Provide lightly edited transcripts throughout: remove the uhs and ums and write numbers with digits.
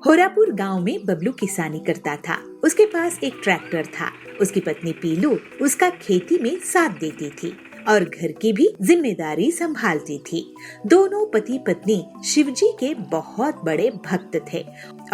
होरापुर गांव में बबलू किसानी करता था। उसके पास एक ट्रैक्टर था। उसकी पत्नी पीलू उसका खेती में साथ देती थी और घर की भी जिम्मेदारी संभालती थी। दोनों पति पत्नी शिवजी के बहुत बड़े भक्त थे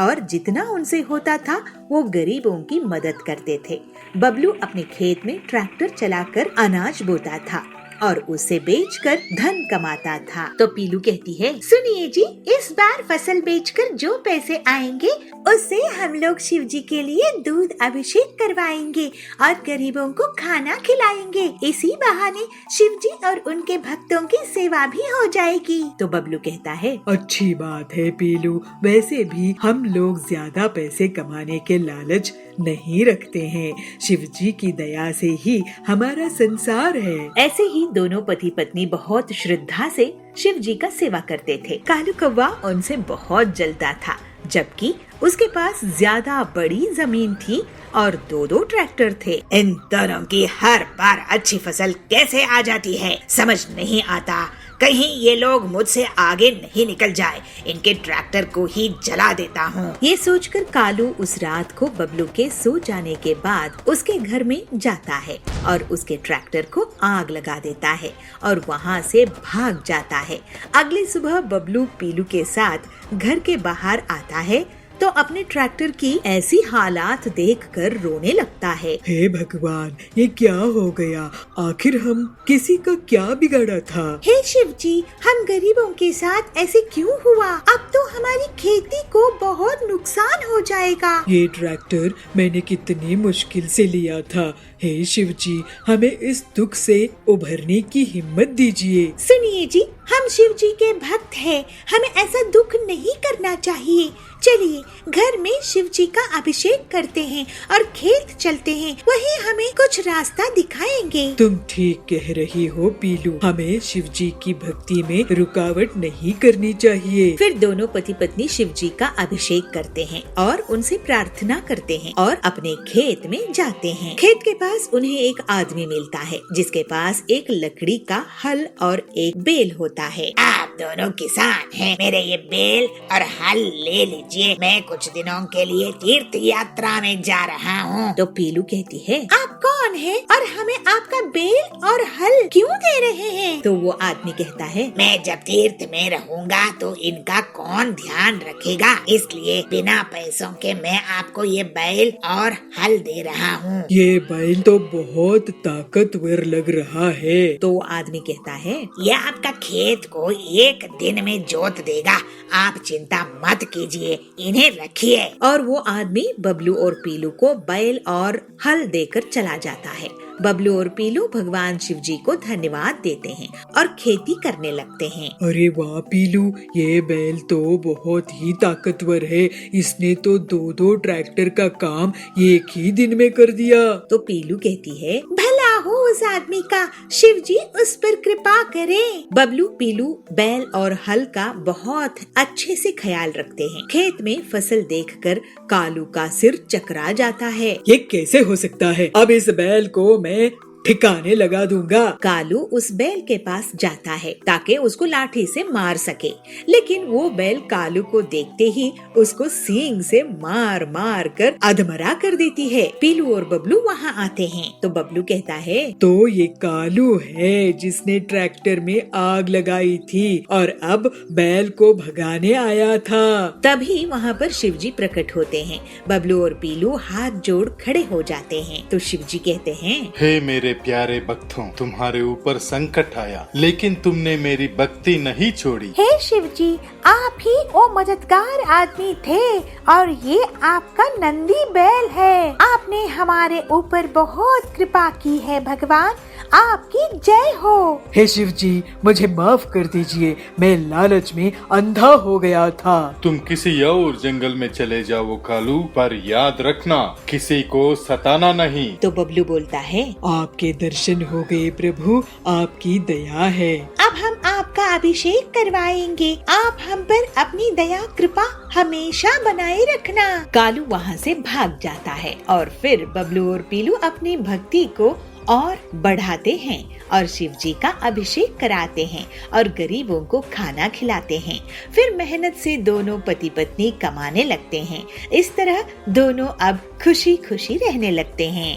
और जितना उनसे होता था वो गरीबों की मदद करते थे। बबलू अपने खेत में ट्रैक्टर चलाकर अनाज बोता था और उसे बेचकर धन कमाता था। तो पीलू कहती है, सुनिए जी, इस बार फसल बेचकर जो पैसे आएंगे उससे हम लोग शिव जी के लिए दूध अभिषेक करवाएंगे और गरीबों को खाना खिलाएंगे। इसी बहाने शिव जी और उनके भक्तों की सेवा भी हो जाएगी। तो बबलू कहता है, अच्छी बात है पीलू, वैसे भी हम लोग ज्यादा पैसे कमाने के लालच नहीं रखते हैं। शिव जी की दया से ही हमारा संसार है। ऐसे ही दोनों पति पत्नी बहुत श्रद्धा से शिव जी का सेवा करते थे। कालू कौवा उनसे बहुत जलता था, जबकि उसके पास ज्यादा बड़ी जमीन थी और दो ट्रैक्टर थे। इन दोनों की हर बार अच्छी फसल कैसे आ जाती है, समझ नहीं आता। कहीं ये लोग मुझसे आगे नहीं निकल जाए, इनके ट्रैक्टर को ही जला देता हूँ। ये सोचकर कालू उस रात को बबलू के सो जाने के बाद उसके घर में जाता है और उसके ट्रैक्टर को आग लगा देता है और वहाँ से भाग जाता है। अगली सुबह बबलू पीलू के साथ घर के बाहर आता है तो अपने ट्रैक्टर की ऐसी हालात देखकर रोने लगता है। हे भगवान, ये क्या हो गया? आखिर हम किसी का क्या बिगाड़ा था? हे शिव जी, हम गरीबों के साथ ऐसे क्यों हुआ? अब तो हमारी खेती को बहुत नुकसान हो जाएगा। ये ट्रैक्टर मैंने कितनी मुश्किल से लिया था। हे शिव जी, हमें इस दुख से उभरने की हिम्मत दीजिए। सुनिए जी, हम शिव जी के भक्त हैं, हमें ऐसा दुख नहीं करना चाहिए। चलिए घर में शिव जी का अभिषेक करते हैं और खेत चलते हैं, वही हमें कुछ रास्ता दिखाएंगे। तुम ठीक कह रही हो पीलू, हमें शिव जी की भक्ति में रुकावट नहीं करनी चाहिए। फिर दोनों पति पत्नी शिव जी का अभिषेक करते हैं और उनसे प्रार्थना करते हैं और अपने खेत में जाते हैं। खेत के पास उन्हें एक आदमी मिलता है जिसके पास एक लकड़ी का हल और एक बेल होता है। आप दोनों किसान हैं, मेरे ये बेल और हल ले लीजिए, मैं कुछ दिनों के लिए तीर्थ यात्रा में जा रहा हूँ। तो पीलू कहती है, आप कौन है और हमें आपका बेल और हल क्यों दे रहे हैं? तो वो आदमी कहता है, मैं जब तीर्थ में रहूँगा तो इनका कौन ध्यान रखेगा, इसलिए बिना पैसों के मैं आपको ये बैल और हल दे रहा हूँ। ये बैल तो बहुत ताकतवर लग रहा है। तो आदमी कहता है, यह आपका खेत को एक दिन में जोत देगा, आप चिंता मत कीजिए, इन्हें रखिए। और वो आदमी बबलू और पीलू को बैल और हल देकर चला जाता है। बबलू और पीलू भगवान शिव जी को धन्यवाद देते हैं और खेती करने लगते हैं। अरे वाह पीलू, ये बैल तो बहुत ही ताकतवर है, इसने तो दो ट्रैक्टर का काम एक ही दिन में कर दिया। तो पीलू कहती है, भला हो उस आदमी का, शिव जी उस पर कृपा करे। बबलू पीलू बैल और हल का बहुत अच्छे से ख्याल रखते हैं। खेत में फसल देखकर कालू का सिर चकरा जाता है। ये कैसे हो सकता है? अब इस बैल को मैं ठिकाने लगा दूंगा। कालू उस बैल के पास जाता है ताकि उसको लाठी से मार सके, लेकिन वो बैल कालू को देखते ही उसको सींग से मार मार कर अधमरा कर देती है। पीलू और बबलू वहाँ आते हैं तो बबलू कहता है, तो ये कालू है जिसने ट्रैक्टर में आग लगाई थी और अब बैल को भगाने आया था। तभी वहाँ पर शिव जी प्रकट होते हैं। बबलू और पीलू हाथ जोड़ खड़े हो जाते हैं तो शिव जी कहते हैं, हे मेरे प्यारे भक्तों, तुम्हारे ऊपर संकट आया लेकिन तुमने मेरी भक्ति नहीं छोड़ी। हे शिव जी, आप ही वो मददगार आदमी थे और ये आपका नंदी बैल है। आपने हमारे ऊपर बहुत कृपा की है भगवान, आपकी जय हो। हे शिव जी, मुझे माफ कर दीजिए, मैं लालच में अंधा हो गया था। तुम किसी और जंगल में चले जाओ कालू, पर याद रखना किसी को सताना नहीं। तो बबलू बोलता है, आपके दर्शन हो गए प्रभु, आपकी दया है। अब हम आपका अभिषेक करवाएंगे, आप हम पर अपनी दया कृपा हमेशा बनाए रखना। कालू वहाँ से भाग जाता है और फिर बबलू और पीलू अपनी भक्ति को और बढ़ाते हैं और शिव जी का अभिषेक कराते हैं और गरीबों को खाना खिलाते हैं। फिर मेहनत से दोनों पति पत्नी कमाने लगते हैं। इस तरह दोनों अब खुशी खुशी रहने लगते हैं।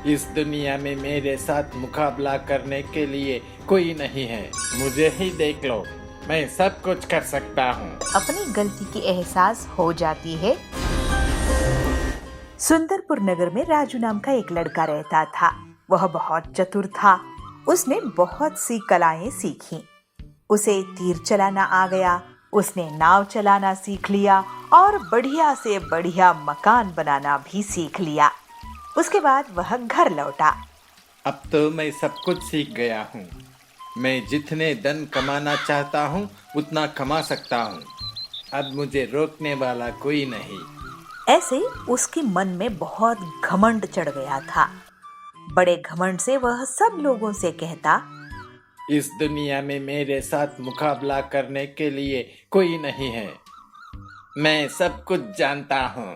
इस दुनिया में मेरे साथ मुकाबला करने के लिए कोई नहीं है। मुझे ही देख लो, मैं सब कुछ कर सकता हूँ। अपनी गलती की एहसास हो जाती है। सुंदरपुर नगर में राजू नाम का एक लड़का रहता था। वह बहुत चतुर था। उसने बहुत सी कलाएं सीखी। उसे तीर चलाना आ गया, उसने नाव चलाना सीख लिया और बढ़िया से बढ़िया मकान बनाना भी सीख लिया। उसके बाद वह घर लौटा। अब तो मैं सब कुछ सीख गया हूँ। मैं जितने धन कमाना चाहता हूँ उतना कमा सकता हूँ। अब मुझे रोकने वाला कोई नहीं। ऐसे उसके मन में बहुत घमंड चढ़ गया था। बड़े घमंड से वह सब लोगों से कहता, इस दुनिया में मेरे साथ मुकाबला करने के लिए कोई नहीं है। मैं सब कुछ जानता हूँ।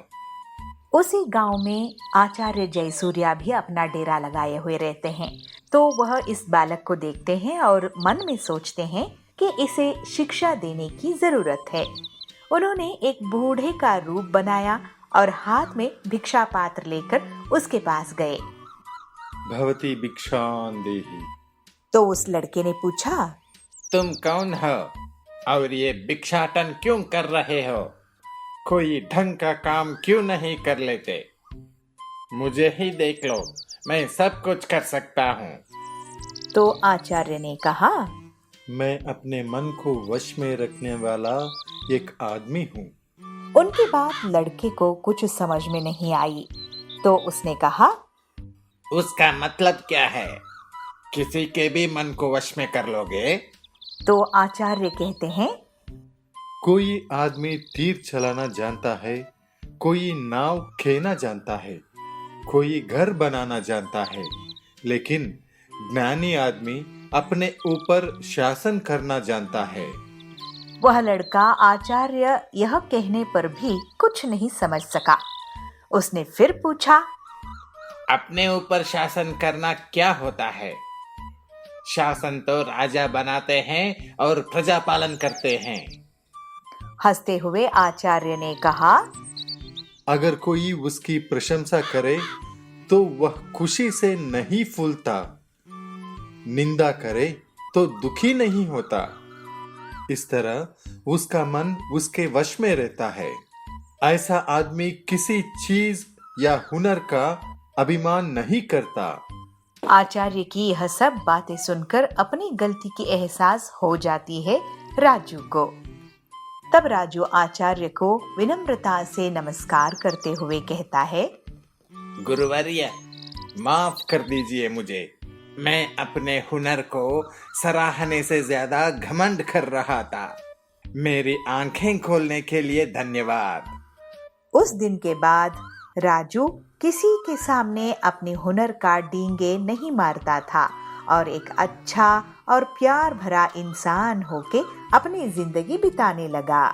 उसी गांव में आचार्य जयसूर्या भी अपना डेरा लगाए हुए रहते हैं। तो वह इस बालक को देखते हैं और मन में सोचते हैं कि इसे शिक्षा देने की जरूरत है। उन्होंने एक बूढ़े का रूप बनाया और हाथ में भिक्षा पात्र लेकर उसके पास गए। भवती भिक्षां देहि। तो उस लड़के ने पूछा, तुम कौन हो और ये भिक्षाटन क्यों कर रहे हो? कोई ढंग का काम क्यों नहीं कर लेते? मुझे ही देख लो, मैं सब कुछ कर सकता हूँ। तो आचार्य ने कहा, मैं अपने मन को वश में रखने वाला एक आदमी हूँ। उनकी बात लड़के को कुछ समझ में नहीं आई। तो उसने कहा, उसका मतलब क्या है? किसी के भी मन को वश में कर लोगे? तो आचार्य कहते हैं, कोई आदमी तीर चलाना जानता है, कोई नाव खेना जानता है, कोई घर बनाना जानता है, लेकिन ज्ञानी आदमी अपने ऊपर शासन करना जानता है। वह लड़का आचार्य यह कहने पर भी कुछ नहीं समझ सका। उसने फिर पूछा, अपने ऊपर शासन करना क्या होता है? शासन तो राजा बनाते हैं और प्रजा पालन करते हैं। हंसते हुए आचार्य ने कहा, अगर कोई उसकी प्रशंसा करे तो वह खुशी से नहीं फूलता, निंदा करे तो दुखी नहीं होता। इस तरह उसका मन उसके वश में रहता है। ऐसा आदमी किसी चीज या हुनर का अभिमान नहीं करता। आचार्य की यह सब बातें सुनकर अपनी गलती की एहसास हो जाती है राजू को। तब राजू आचार्य को विनम्रता से नमस्कार करते हुए कहता है, गुरुवर्य, माफ कर दीजिए मुझे। मैं अपने हुनर को सराहने से ज्यादा घमंड कर रहा था। मेरी आंखें खोलने के लिए धन्यवाद। उस दिन के बाद राजू किसी के सामने अपने हुनर का डींगे नहीं मारता था और एक अच्छा और प्यार भरा इंसान होके अपनी जिंदगी बिताने लगा।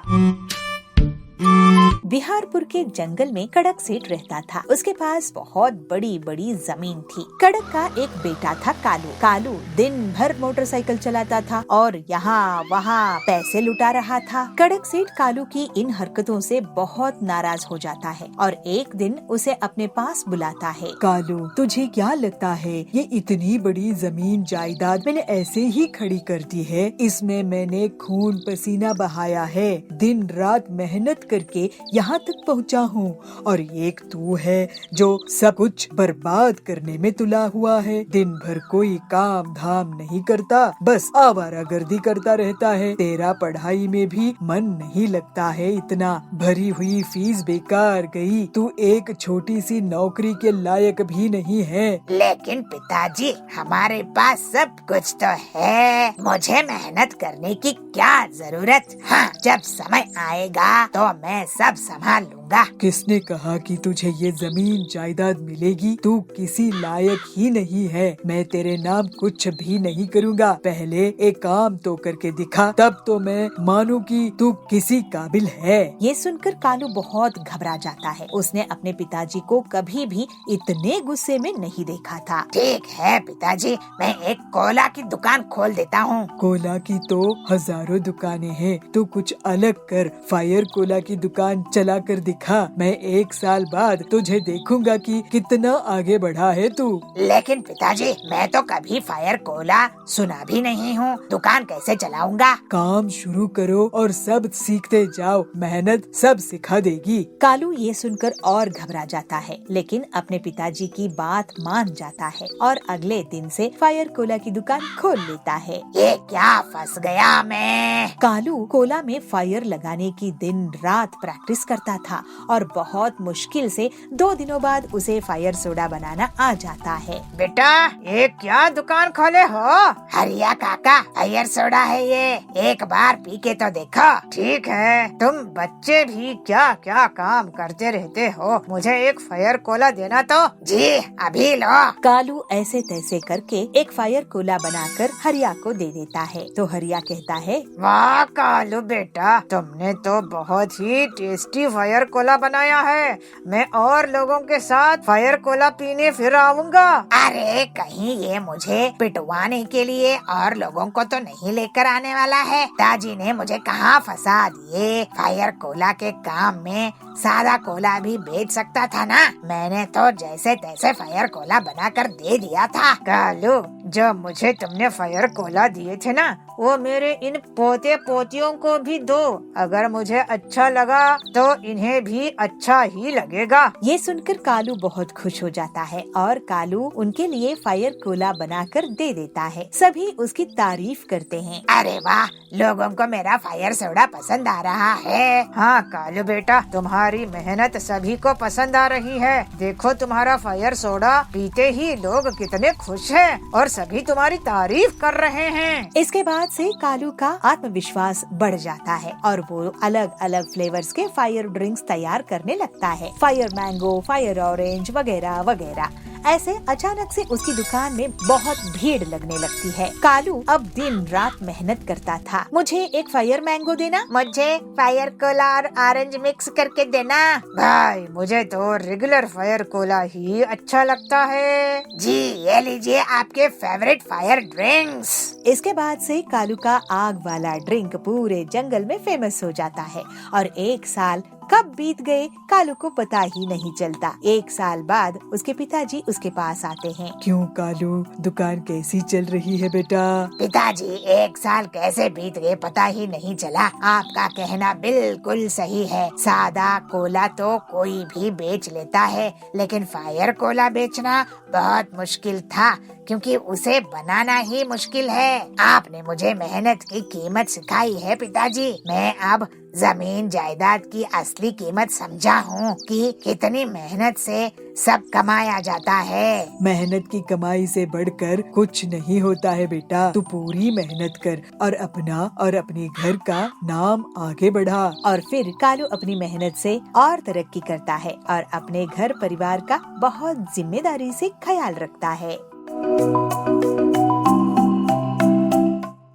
बिहारपुर के जंगल में कड़क सेठ रहता था। उसके पास बहुत बड़ी बड़ी जमीन थी। कड़क का एक बेटा था कालू। कालू दिन भर मोटरसाइकिल चलाता था और यहाँ वहाँ पैसे लुटा रहा था। कड़क सेठ कालू की इन हरकतों से बहुत नाराज हो जाता है और एक दिन उसे अपने पास बुलाता है। कालू, तुझे क्या लगता है ये इतनी बड़ी जमीन जायदाद मैंने ऐसे ही खड़ी कर दी है? इसमें मैंने खून पसीना बहाया है, दिन रात मेहनत करके यहाँ तक पहुँचा हूँ और एक तू है जो सब कुछ बर्बाद करने में तुला हुआ है। दिन भर कोई काम धाम नहीं करता, बस आवारागर्दी करता रहता है। तेरा पढ़ाई में भी मन नहीं लगता है। इतना भरी हुई फीस बेकार गई। तू एक छोटी सी नौकरी के लायक भी नहीं है। लेकिन पिताजी, हमारे पास सब कुछ तो है। मुझे मेहनत करने की क्या जरूरत? हाँ, जब समय आएगा तो मैं सब संभाल लूंगा। रहूंगा। किसने कहा कि तुझे ये जमीन जायदाद मिलेगी? तू किसी लायक ही नहीं है। मैं तेरे नाम कुछ भी नहीं करूँगा। पहले एक काम तो करके दिखा, तब तो मैं मानूं कि तू किसी काबिल है। ये सुनकर कालू बहुत घबरा जाता है। उसने अपने पिताजी को कभी भी इतने गुस्से में नहीं देखा था। ठीक है पिताजी, मैं एक कोला की दुकान खोल देता हूँ। कोला की तो हजारों दुकानें हैं, तू कुछ अलग कर। फायर कोला की दुकान चला कर दिखा। मैं 1 साल बाद तुझे देखूंगा कि कितना आगे बढ़ा है तू। लेकिन पिताजी, मैं तो कभी फायर कोला सुना भी नहीं हूँ, दुकान कैसे चलाऊंगा? काम शुरू करो और सब सीखते जाओ, मेहनत सब सिखा देगी। कालू ये सुनकर और घबरा जाता है, लेकिन अपने पिताजी की बात मान जाता है और अगले दिन से फायर कोला की दुकान खोल लेता है। ये क्या फंस गया मैं। कालू कोला में फायर लगाने की दिन रात प्रैक्टिस करता था और बहुत मुश्किल से 2 दिनों बाद उसे फायर सोडा बनाना आ जाता है। बेटा, ये क्या दुकान खोले हो? हरिया काका, फायर सोडा है ये, एक बार पी के तो देखो। ठीक है, तुम बच्चे भी क्या क्या काम करते रहते हो। मुझे एक फायर कोला देना तो। जी अभी लो। कालू ऐसे तैसे करके एक फायर कोला बनाकर हरिया को दे देता है। तो हरिया कहता है, वाह कालू बेटा, तुमने तो बहुत ही टेस्टी फायर कोला बनाया है। मैं और लोगों के साथ फायर कोला पीने फिर आऊंगा। अरे कहीं ये मुझे पिटवाने के लिए और लोगों को तो नहीं लेकर आने वाला है। दादी ने मुझे कहाँ फंसा दिए। फायर कोला के काम में सादा कोला भी बेच सकता था ना। मैंने तो जैसे तैसे फायर कोला बनाकर दे दिया था। कालू, जो मुझे तुमने फायर कोला दिए थे ना, वो मेरे इन पोते पोतियों को भी दो। अगर मुझे अच्छा लगा तो इन्हें भी अच्छा ही लगेगा। ये सुनकर कालू बहुत खुश हो जाता है और कालू उनके लिए फायर कोला बनाकर दे देता है। सभी उसकी तारीफ करते हैं। अरे वाह, लोगों को मेरा फायर सोडा पसंद आ रहा है। हाँ कालू बेटा, तुम्हारी मेहनत सभी को पसंद आ रही है। देखो तुम्हारा फायर सोडा पीते ही लोग कितने खुश हैं और सभी तुम्हारी तारीफ कर रहे हैं। इसके बाद से कालू का आत्मविश्वास बढ़ जाता है और वो अलग अलग फ्लेवर्स के फायर ड्रिंक्स तैयार करने लगता है। फायर मैंगो, फायर ऑरेंज वगैरह वगैरह। ऐसे अचानक से उसकी दुकान में बहुत भीड़ लगने लगती है। कालू अब दिन रात मेहनत करता था। मुझे एक फायर मैंगो देना। मुझे फायर कोला और ऑरेंज मिक्स करके देना। भाई, मुझे तो रेगुलर फायर कोला ही अच्छा लगता है। जी ये लीजिए आपके फेवरेट फायर ड्रिंक्स। इसके बाद से कालू का आग वाला ड्रिंक पूरे जंगल में फेमस हो जाता है और 1 साल कब बीत गए कालू को पता ही नहीं चलता। 1 साल बाद उसके पिताजी उसके पास आते हैं। क्यों कालू, दुकान कैसी चल रही है बेटा? पिताजी, 1 साल कैसे बीत गए पता ही नहीं चला। आपका कहना बिल्कुल सही है। सादा कोला तो कोई भी बेच लेता है, लेकिन फायर कोला बेचना बहुत मुश्किल था, क्योंकि उसे बनाना ही मुश्किल है। आपने मुझे मेहनत की कीमत सिखाई है पिताजी। मैं अब जमीन जायदाद की असली कीमत समझा हूँ कि कितनी मेहनत से सब कमाया जाता है। मेहनत की कमाई से बढ़कर कुछ नहीं होता है बेटा। तू पूरी मेहनत कर और अपना और अपने घर का नाम आगे बढ़ा। और फिर कालू अपनी मेहनत से और तरक्की करता है और अपने घर परिवार का बहुत जिम्मेदारी से ख्याल रखता है।